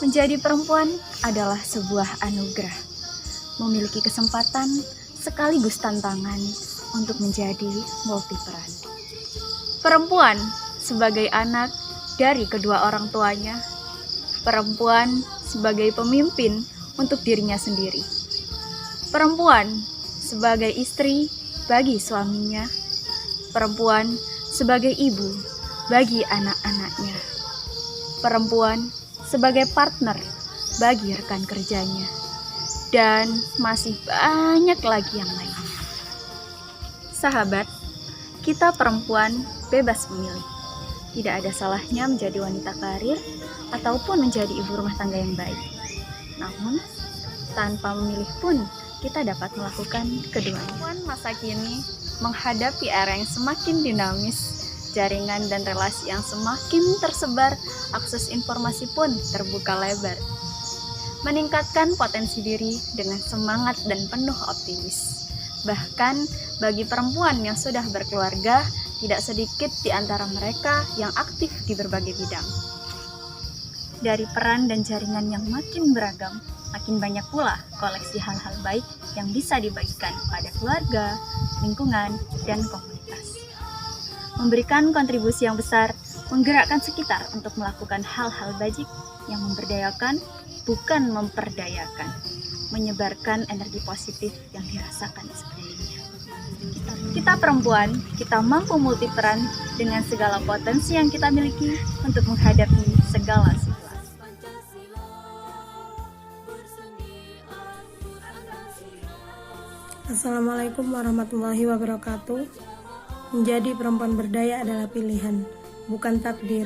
Menjadi perempuan adalah sebuah anugerah, memiliki kesempatan sekaligus tantangan untuk menjadi multiperan. Perempuan sebagai anak dari kedua orang tuanya, perempuan sebagai pemimpin untuk dirinya sendiri, perempuan sebagai istri bagi suaminya, perempuan sebagai ibu bagi anak-anaknya, perempuan sebagai partner bagi rekan kerjanya, dan masih banyak lagi yang lainnya. Sahabat, kita perempuan bebas memilih. Tidak ada salahnya menjadi wanita karir ataupun menjadi ibu rumah tangga yang baik. Namun, tanpa memilih pun kita dapat melakukan keduanya. Perempuan masa kini menghadapi era yang semakin dinamis, jaringan dan relasi yang semakin tersebar, akses informasi pun terbuka lebar. Meningkatkan potensi diri dengan semangat dan penuh optimis. Bahkan bagi perempuan yang sudah berkeluarga, tidak sedikit di antara mereka yang aktif di berbagai bidang. Dari peran dan jaringan yang makin beragam, makin banyak pula koleksi hal-hal baik yang bisa dibagikan pada keluarga, lingkungan, dan komunitas. Memberikan kontribusi yang besar, menggerakkan sekitar untuk melakukan hal-hal baik yang memberdayakan, bukan memperdayakan, menyebarkan energi positif yang dirasakan sekelilingnya. Kita perempuan, kita mampu multiperan dengan segala potensi yang kita miliki untuk menghadapi segala situasi. Assalamualaikum warahmatullahi wabarakatuh. Menjadi perempuan berdaya adalah pilihan, bukan takdir.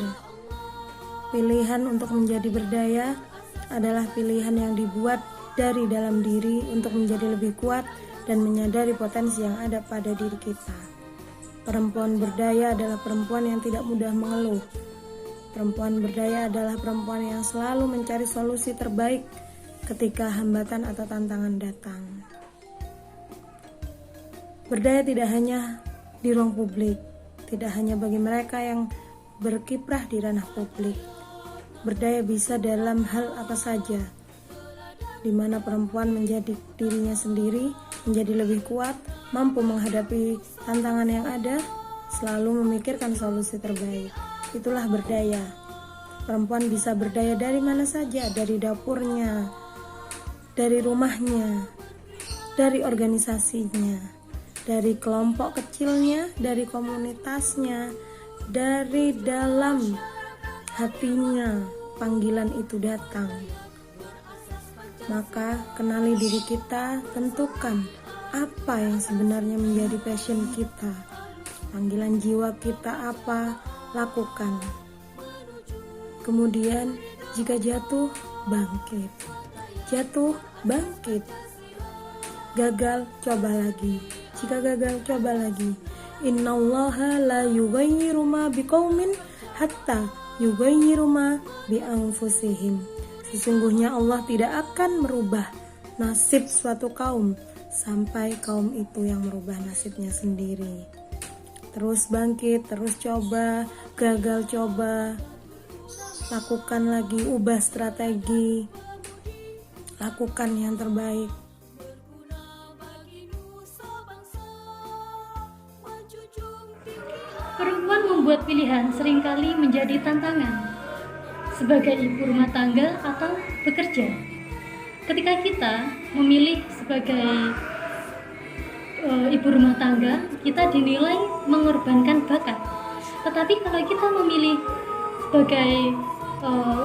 Pilihan untuk menjadi berdaya adalah pilihan yang dibuat dari dalam diri untuk menjadi lebih kuat dan menyadari potensi yang ada pada diri kita. Perempuan berdaya adalah perempuan yang tidak mudah mengeluh. Perempuan berdaya adalah perempuan yang selalu mencari solusi terbaik ketika hambatan atau tantangan datang. Berdaya tidak hanya di ruang publik, tidak hanya bagi mereka yang berkiprah di ranah publik. Berdaya bisa dalam hal apa saja, di mana perempuan menjadi dirinya sendiri, menjadi lebih kuat, mampu menghadapi tantangan yang ada, selalu memikirkan solusi terbaik. Itulah berdaya. Perempuan bisa berdaya dari mana saja, dari dapurnya, dari rumahnya, dari organisasinya, dari kelompok kecilnya, dari komunitasnya, dari dalam hatinya panggilan itu datang. Maka kenali diri kita, tentukan apa yang sebenarnya menjadi passion kita, panggilan jiwa kita apa, lakukan. Kemudian jika jatuh, bangkit. Jatuh, bangkit. Gagal, coba lagi. Jika gagal, coba lagi. Innallaha la yughayyiru ma biqaumin hatta yughayyiru ma bi anfusihim. Sesungguhnya Allah tidak akan merubah nasib suatu kaum sampai kaum itu yang merubah nasibnya sendiri. Terus bangkit, terus coba, gagal coba, lakukan lagi, ubah strategi, lakukan yang terbaik. Perempuan membuat pilihan seringkali menjadi tantangan sebagai ibu rumah tangga atau bekerja. Ketika kita memilih sebagai ibu rumah tangga, kita dinilai mengorbankan bakat. Tetapi kalau kita memilih sebagai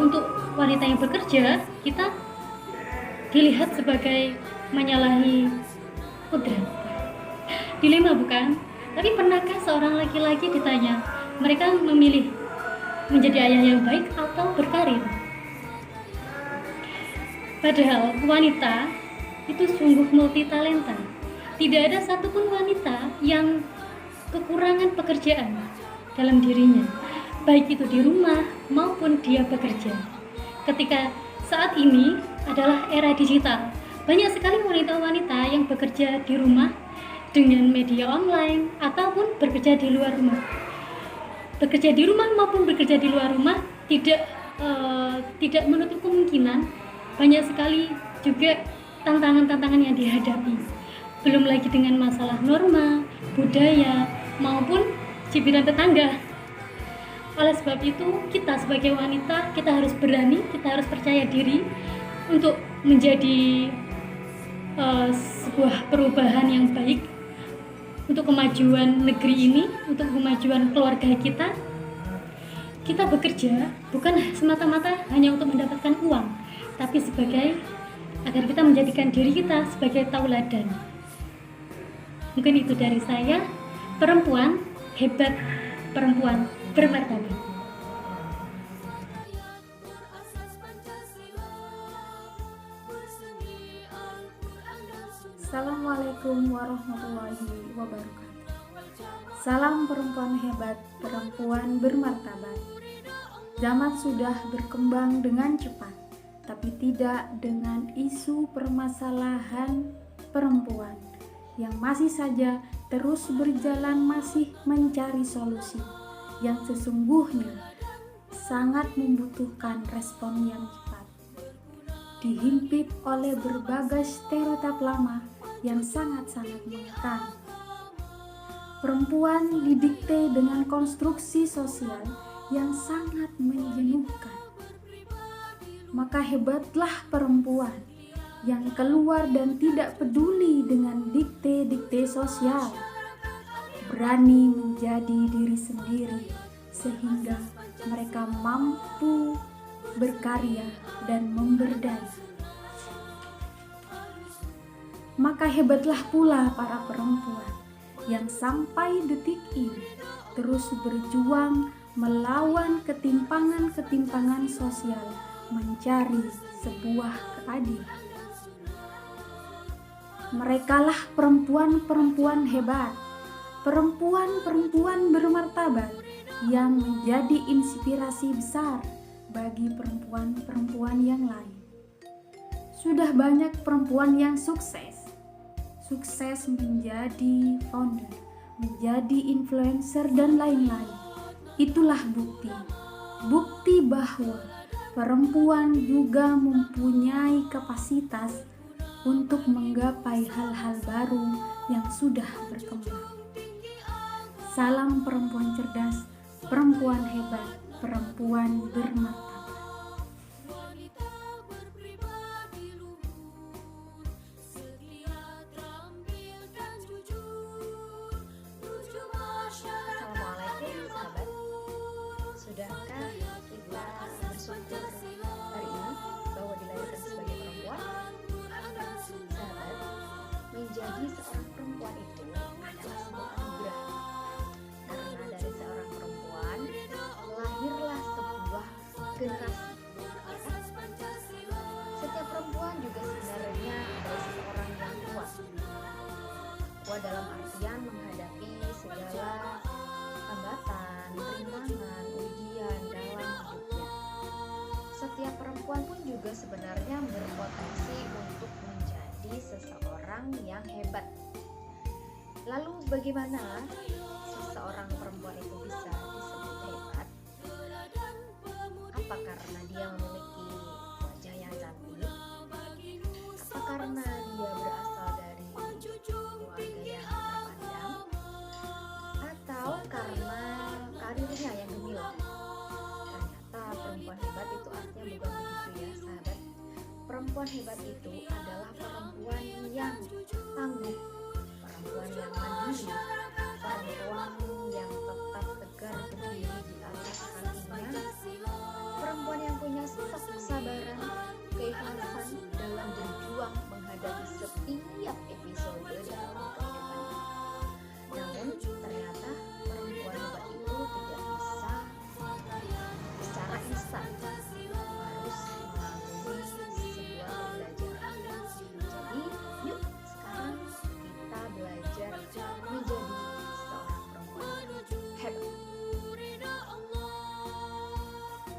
untuk wanita yang bekerja, kita dilihat sebagai menyalahi kodrat. Dilema bukan? Tapi pernahkah seorang laki-laki ditanya, mereka memilih menjadi ayah yang baik atau berkarir? Padahal wanita itu sungguh multitalenta. Tidak ada satupun wanita yang kekurangan pekerjaan dalam dirinya, baik itu di rumah maupun dia bekerja. Ketika saat ini adalah era digital, banyak sekali wanita-wanita yang bekerja di rumah dengan media online ataupun bekerja di luar rumah. Bekerja di rumah maupun bekerja di luar rumah tidak tidak menutup kemungkinan banyak sekali juga tantangan-tantangan yang dihadapi. Belum lagi dengan masalah norma, budaya, maupun cibiran tetangga. Oleh sebab itu, kita sebagai wanita, kita harus berani, kita harus percaya diri untuk menjadi sebuah perubahan yang baik untuk kemajuan negeri ini, untuk kemajuan keluarga kita. Kita bekerja bukan semata-mata hanya untuk mendapatkan uang, tapi agar kita menjadikan diri kita sebagai tauladan. Mungkin itu dari saya. Perempuan hebat, perempuan bermartabat. Assalamualaikum warahmatullahi wabarakatuh. Salam perempuan hebat, perempuan bermartabat. Zaman sudah berkembang dengan cepat, tapi tidak dengan isu permasalahan perempuan yang masih saja terus berjalan, masih mencari solusi yang sesungguhnya sangat membutuhkan respon yang cepat. Dihimpit oleh berbagai stereotip lama yang sangat-sangat mengekang. Perempuan didikte dengan konstruksi sosial yang sangat menjenuhkan. Maka hebatlah perempuan yang keluar dan tidak peduli dengan dikte-dikte sosial, berani menjadi diri sendiri sehingga mereka mampu berkarya dan memberdaya. Maka hebatlah pula para perempuan yang sampai detik ini terus berjuang melawan ketimpangan-ketimpangan sosial, mencari sebuah keadilan. Merekalah perempuan-perempuan hebat, perempuan-perempuan bermartabat yang menjadi inspirasi besar bagi perempuan-perempuan yang lain. Sudah banyak perempuan yang sukses menjadi founder, menjadi influencer dan lain-lain. Itulah bukti bahwa perempuan juga mempunyai kapasitas untuk menggapai hal-hal baru yang sudah berkembang. Salam perempuan cerdas, perempuan hebat, perempuan bermartabat. Assalamualaikum sahabat. Sudahkah kita bersyukur hari ini bahwa dilahirkan sebagai perempuan? Sahabat, menjadi seorang perempuan itu adalah sebuah anugerah. Karena dari seorang perempuan lahirlah sebuah generasi. Setiap perempuan juga sebenarnya adalah seseorang yang kuat. Kuat dalam artian menghadapi segala hambatan, rintangan, ujian dalam hidupnya. Setiap perempuan pun juga sebenarnya berpotensi untuk menjadi seseorang yang hebat. Lalu bagaimana seseorang perempuan itu bisa disebut hebat? Apa karena dia memiliki wajah yang cantik? Apa karena dia berasal dari keluarga yang terpandang? Atau karena karirnya yang gemilang? Ternyata perempuan hebat itu artinya bukan begitu ya sahabat. Perempuan hebat itu